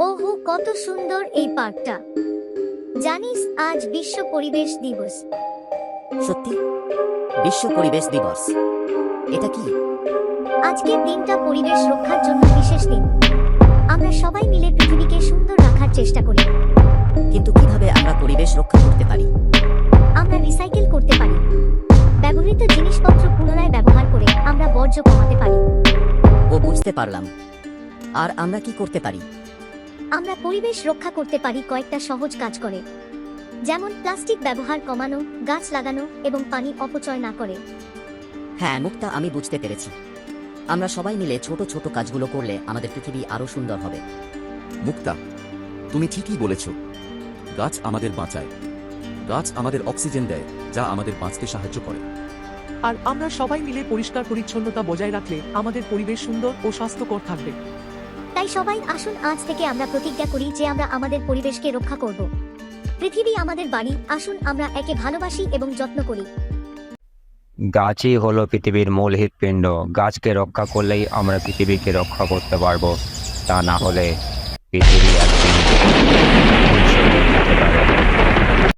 ওহো, কত সুন্দর এই পার্কটা। জানিস আজ বিশ্ব পরিবেশ দিবস। সত্যি? বিশ্ব পরিবেশ দিবস এটা কি? আজকের দিনটা পরিবেশ রক্ষার জন্য বিশেষ দিন। আমরা সবাই মিলে পৃথিবীকে সুন্দর রাখার চেষ্টা করি। কিন্তু কিভাবে আমরা পরিবেশ রক্ষা করতে পারি? আমরা রিসাইকেল করতে পারি। ব্যবহৃত জিনিসপত্র পুনরায় ব্যবহার করে আমরা বর্জ্য কমাতে পারি। ও বুঝতে পারলাম। আর আমরা কি করতে পারি? আমরা পরিবেশ রক্ষা করতে পারি কয়েকটা সহজ কাজ করে, যেমন প্লাস্টিক ব্যবহার কমানো, গাছ লাগানো এবং পানি অপচয় না করে। হ্যাঁ মুক্তা, আমি বুঝতে পেরেছি। আমরা সবাই মিলে ছোট ছোট কাজগুলো করলে আমাদের পৃথিবী আরো সুন্দর হবে। মুক্তা, তুমি ঠিকই বলেছ। গাছ আমাদের বাঁচায়। গাছ আমাদের অক্সিজেন দেয়, যা আমাদের বাঁচতে সাহায্য করে। আর আমরা সবাই মিলে পরিষ্কার পরিচ্ছন্নতা বজায় রাখলে আমাদের পরিবেশ সুন্দর ও স্বাস্থ্যকর থাকবে। তাই সবাই আসুন আজ থেকে আমরা প্রতিজ্ঞা করি যে আমরা আমাদের পরিবেশকে রক্ষা করব। পৃথিবী আমাদের বাড়ি, আসুন আমরা একে ভালোবাসি এবং যত্ন করি। গাছই হলো পৃথিবীর মূল হৃৎপিণ্ড। গাছকে রক্ষা করলেই আমরা পৃথিবীকে রক্ষা করতে পারবো, তা না হলে পৃথিবী একদিন